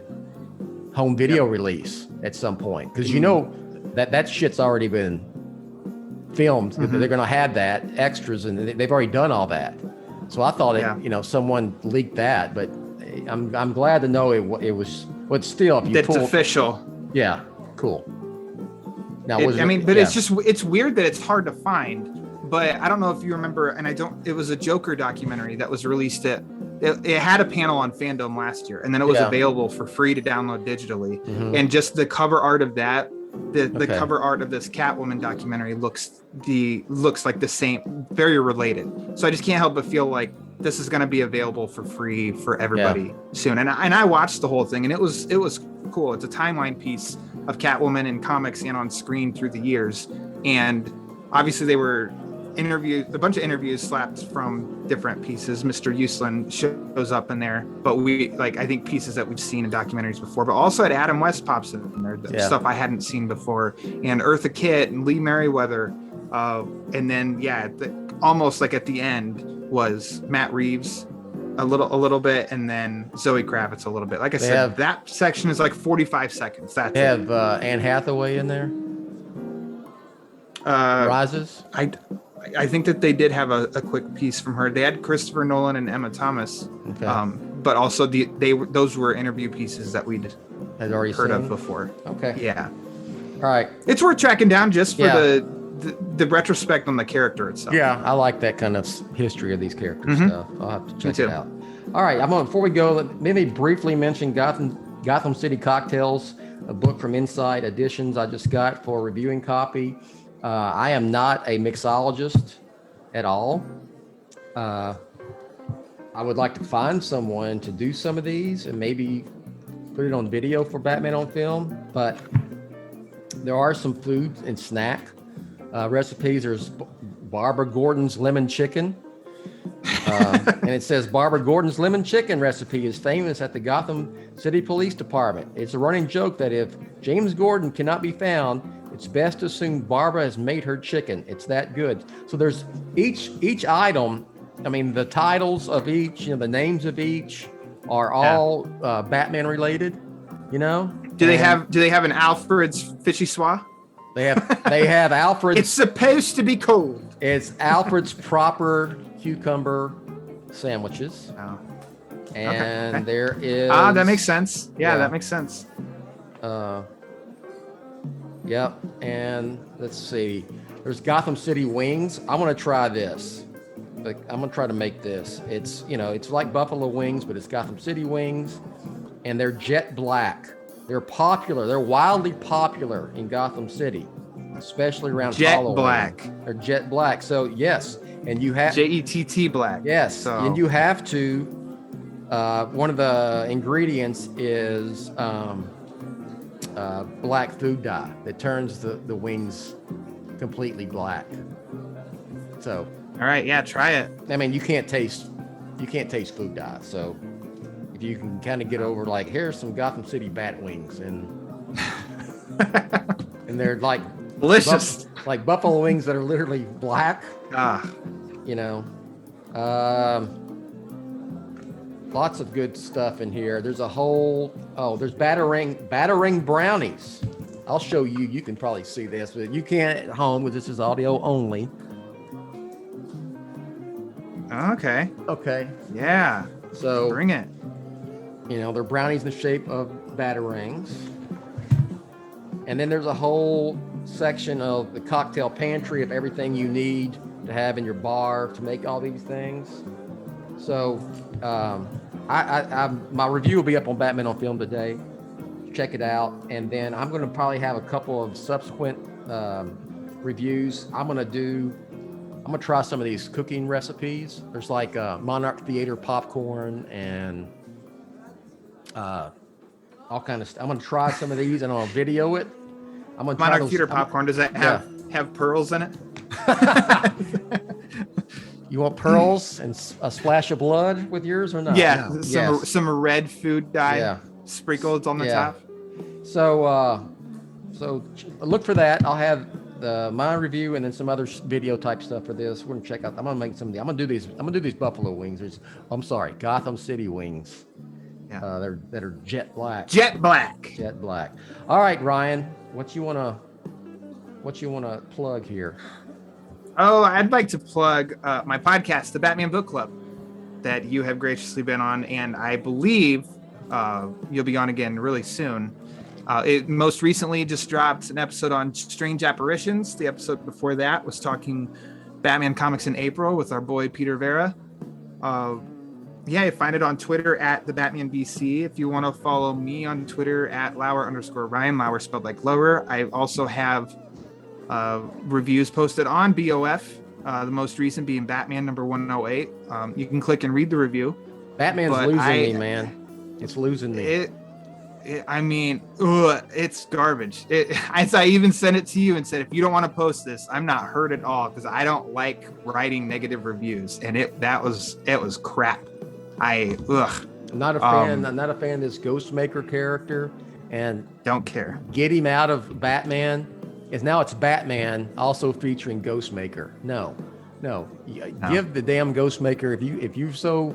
home video release at some point, because you know that shit's already been filmed. They're going to have that extras, and they've already done all that. So I thought you know, someone leaked that, but I'm glad to know it was. But still, if you That's pull, official. yeah, cool. Now, It's weird that it's hard to find. But I don't know if you remember, and it was a Joker documentary that was released it had a panel on Fandom last year, and then it was available for free to download digitally. And just the cover art of that, the cover art of this Catwoman documentary looks like the same, very related. So I just can't help but feel like this is going to be available for free for everybody soon. And I watched the whole thing, and it was cool. It's a timeline piece of Catwoman in comics and on screen through the years. And obviously they were a bunch of interviews slapped from different pieces. Mr. Uslan shows up in there, but I think pieces that we've seen in documentaries before, but also had Adam West pops in there, stuff I hadn't seen before, and Eartha Kitt and Lee Merriweather. And then, almost like at the end was Matt Reeves a little bit, and then Zoe Kravitz a little bit. Like I said, that section is like 45 seconds. That's they have Anne Hathaway in there. Rises. I think that they did have a quick piece from her. They had Christopher Nolan and Emma Thomas, but also those were interview pieces that we'd had already heard seen of before. Okay. Yeah. All right. It's worth tracking down just for the retrospect on the character itself. Yeah, I like that kind of history of these characters stuff. I'll have to check too. it out. All right, before we go, let me briefly mention Gotham City Cocktails, a book from Inside Editions I just got for reviewing copy. I am not a mixologist at all. I would like to find someone to do some of these and maybe put it on video for Batman on Film. But there are some food and snack recipes. There's Barbara Gordon's lemon chicken. And it says Barbara Gordon's lemon chicken recipe is famous at the Gotham City Police Department. It's a running joke that if James Gordon cannot be found, it's best to assume Barbara has made her chicken. It's that good. So there's each item. I mean, the titles of each, the names of each are all Batman related. Do they have an Alfred's fishy swa? They have Alfred's. It's supposed to be cold. It's Alfred's proper cucumber sandwiches. Oh. And okay. There is. That makes sense. Yeah, that makes sense. Yep. And let's see. There's Gotham City wings. I want to try this. I'm gonna try to make this. It's it's like buffalo wings, but it's Gotham City wings, and they're jet black. They're popular. They're wildly popular in Gotham City, especially around Halloween. Jet black. They're jet black. So yes, and you have JETT black. Yes, so. And you have to. One of the ingredients is black food dye that turns the wings completely black. So. All right, yeah, try it. I mean, you can't taste food dye. So if you can kind of get over like, here's some Gotham City bat wings, and and they're like delicious, like buffalo wings that are literally black. Lots of good stuff in here. There's a whole there's batarang brownies. I'll show you. You can probably see this, but you can't at home because this is audio only. Okay. Yeah. So bring it. They're brownies in the shape of batarangs. And then there's a whole section of the cocktail pantry of everything you need to have in your bar to make all these things. So my review will be up on Batman on Film today. Check it out. And then I'm going to probably have a couple of subsequent reviews. I'm going to try some of these cooking recipes. There's like Monarch Theater popcorn and all kind of stuff. I'm going to try some of these and I'll video it. I'm going to Monarch Theater popcorn. Does that have pearls in it? You want pearls and a splash of blood with yours or not? Yeah, some red food dye sprinkled on the top. So look for that. I'll have my review and then some other video type stuff for this. We're gonna check out. I'm gonna make some of these. I'm gonna do these buffalo wings. Gotham City wings. Yeah. That are jet black. Jet black. All right, Ryan, what you wanna plug here? Oh, I'd like to plug my podcast, the Batman Book Club, that you have graciously been on, and I believe you'll be on again really soon. It most recently just dropped an episode on Strange Apparitions. The episode before that was talking Batman comics in April with our boy Peter Vera. You find it on Twitter at the Batman BC. If you want to follow me on Twitter at Lauer_Ryan, Lauer spelled like lower. I also have reviews posted on BOF, the most recent being Batman number 108. You can click and read the review. Batman's losing me, man. It's losing me. It's garbage. I even sent it to you and said, if you don't want to post this, I'm not hurt at all because I don't like writing negative reviews. And it was crap. I'm not a fan. I'm not a fan of this Ghostmaker character, and don't care. Get him out of Batman. Is now it's Batman also featuring Ghostmaker. No. Give the damn Ghostmaker if you so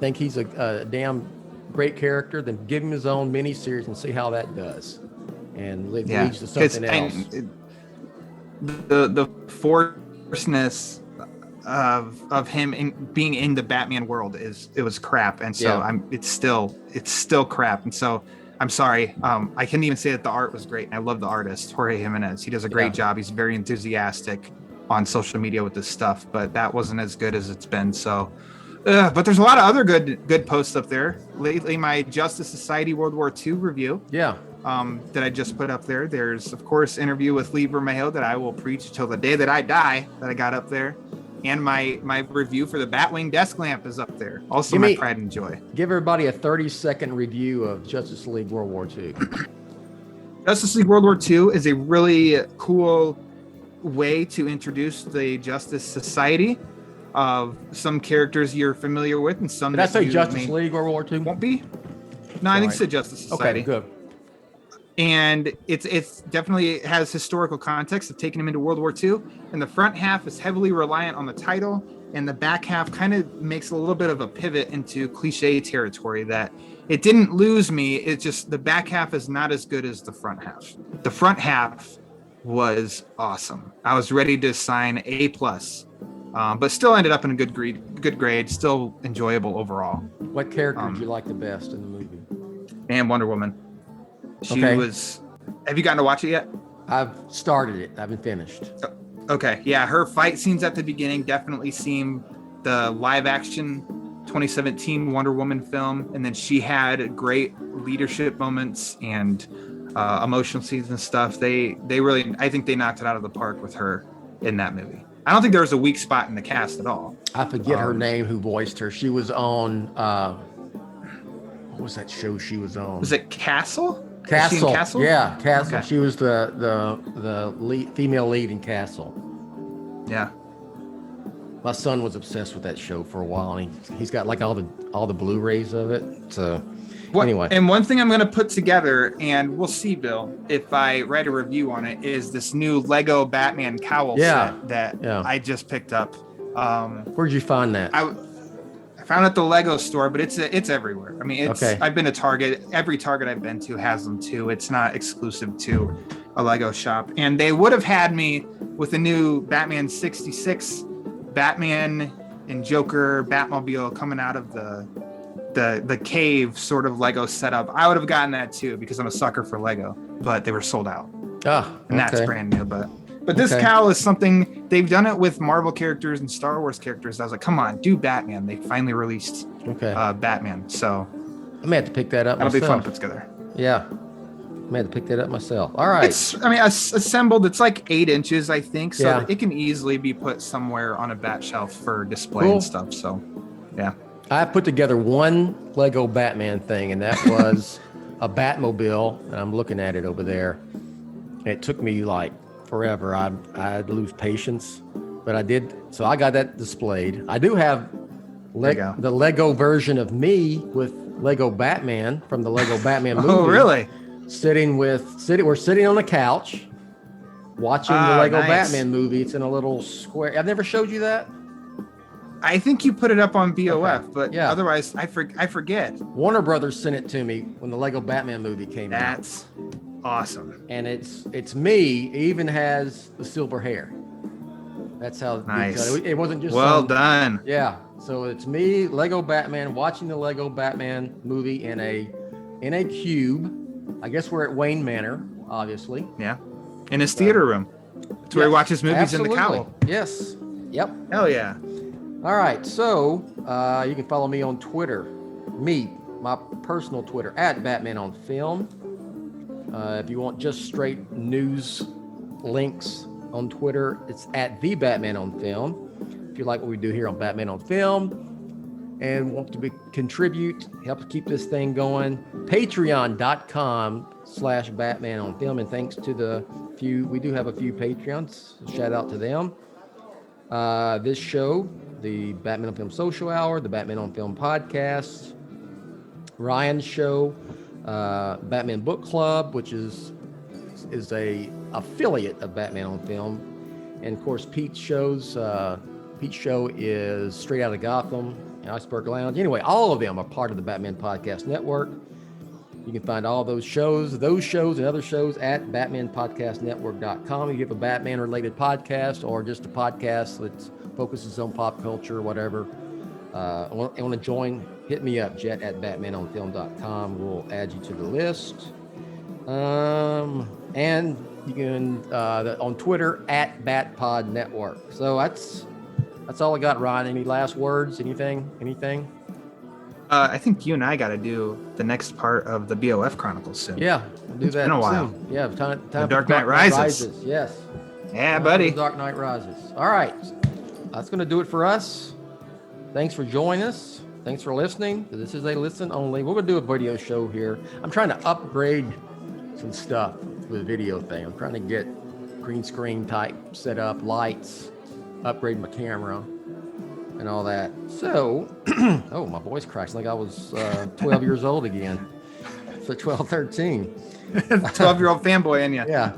think he's a damn great character, then give him his own miniseries and see how that does, and leads to something else. The forceness of him being in the Batman world was crap, and so it's still crap, and so I'm sorry. I couldn't even say that the art was great, and I love the artist Jorge Jimenez. He does a great job. He's very enthusiastic on social media with this stuff, but that wasn't as good as it's been. So. But there's a lot of other good posts up there. Lately, my Justice Society World War II review. Yeah. That I just put up there. There's, of course, interview with Lee Bermejo that I will preach till the day that I die that I got up there. And my review for the Batwing desk lamp is up there. Also my pride and joy. Give everybody a 30-second review of Justice League World War II. Justice League World War II is a really cool way to introduce the Justice Society of some characters you're familiar with and some Did I that say you Justice League World War II? won't be. No, I think it's a Justice Society. Okay, good. And it's definitely has historical context of taking him into World War II. And the front half is heavily reliant on the title, and the back half kind of makes a little bit of a pivot into cliche territory that it didn't lose me. It's just the back half is not as good as the front half. The front half was awesome. I was ready to sign A+, but still ended up in a good grade, still enjoyable overall. What character did you like the best in the movie? And Wonder Woman. She Okay. was. Have you gotten to watch it yet? I've started it. I haven't finished. Okay, yeah, her fight scenes at the beginning definitely seem the live action 2017 Wonder Woman film, and then she had great leadership moments and emotional scenes and stuff. They really, I think they knocked it out of the park with her in that movie. I don't think there was a weak spot in the cast at all. I forget her name. Who voiced her? She was on. What was that show she was on? Was it Castle? Castle. Was she in Castle? Yeah, Castle. Okay. She was the lead, female lead in Castle. Yeah. My son was obsessed with that show for a while, and he's got like all the Blu-rays of it. So anyway, and one thing I'm going to put together, and we'll see, Bill, if I write a review on it, is this new Lego Batman cowl set that I just picked up. Where'd you find that? I found it at the Lego store, but it's everywhere. I mean, Okay. I've been to Target. Every Target I've been to has them too. It's not exclusive to a Lego shop. And they would have had me with the new Batman 66, Batman and Joker Batmobile coming out of the cave sort of Lego setup. I would have gotten that too because I'm a sucker for Lego, but they were sold out. And that's brand new. But this cowl is something they've done it with Marvel characters and Star Wars characters. I was like, come on, do Batman. They finally released Batman. So I may have to pick that up. That'll be fun myself. to put together. Yeah, I may have to pick that up myself. All right. It's assembled. It's like 8 inches, I think. So it can easily be put somewhere on a bat shelf for display and stuff. So, yeah. I put together one Lego Batman thing, and that was a Batmobile. And I'm looking at it over there. And it took me like forever. I had to lose patience, but I did. So I got that displayed. I do have the Lego version of me with Lego Batman from the Lego Batman movie. Oh, really? We're sitting on a couch watching the Lego nice. Batman movie. It's in a little square. I've never showed you that. I think you put it up on BOF, but otherwise I forget. Warner Brothers sent it to me when the Lego Batman movie came out. That's awesome. And it's me. It even has the silver hair. That's how nice. It wasn't just done. Yeah. So it's me, Lego Batman, watching the Lego Batman movie in a cube. I guess we're at Wayne Manor, obviously. Yeah. In his theater room. That's where he watches movies in the cowl. Yes. Yep. Hell yeah. All right. So you can follow me on Twitter. My personal Twitter at Batman on Film. If you want just straight news links on Twitter, it's at the Batman on Film. If you like what we do here on Batman on Film and want to contribute, help keep this thing going, patreon.com/Batman on Film. And thanks to we do have a few Patreons. So shout out to them. This show, the Batman on Film Social Hour, the Batman on Film podcast, Ryan's show, Batman Book Club, which is a affiliate of Batman on Film, and of course Pete's shows. Pete's show is Straight Outta Gotham and Iceberg Lounge. Anyway, all of them are part of the Batman Podcast Network. You can find all those shows and other shows at BatmanPodcastNetwork.com. If you have a Batman-related podcast or just a podcast that focuses on pop culture or whatever, want to join, hit me up, Jett at BatmanOnFilm.com. We'll add you to the list. And you can on Twitter at BatPod Network. So that's all I got, Ryan. Any last words? Anything? I think you and I got to do the next part of the BOF Chronicles soon. Yeah, we'll do that. It's been a while. Soon. Yeah, time The Dark Knight Rises. Yes. Yeah, buddy. Dark Knight Rises. All right. that's going to do it for us. Thanks for joining us. Thanks for listening. This is a listen only. We're going to do a video show here. I'm trying to upgrade some stuff with the video thing. I'm trying to get green screen type set up, lights, upgrade my camera, and all that. So, oh, my voice cracks like I was 12 years old again. So 12, 13. 12-year-old fanboy in you. Yeah.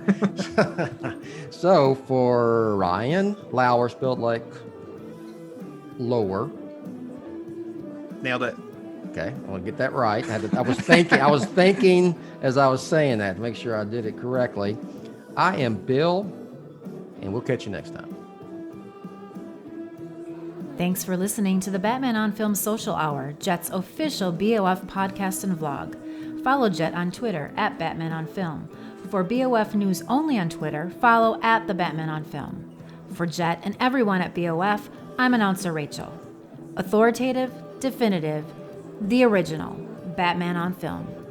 So for Ryan, Lauer spelled like lower. Nailed it. Okay, I want to get that right. I was thinking as I was saying that to make sure I did it correctly. I am Bill, and we'll catch you next time. Thanks for listening to the Batman on Film Social Hour, Jett's official BOF podcast and vlog. Follow Jett on Twitter at Batman on Film. For BOF news only on Twitter, follow at the Batman on Film. For Jett and everyone at BOF, I'm announcer Rachel. Authoritative, definitive, the original Batman on Film.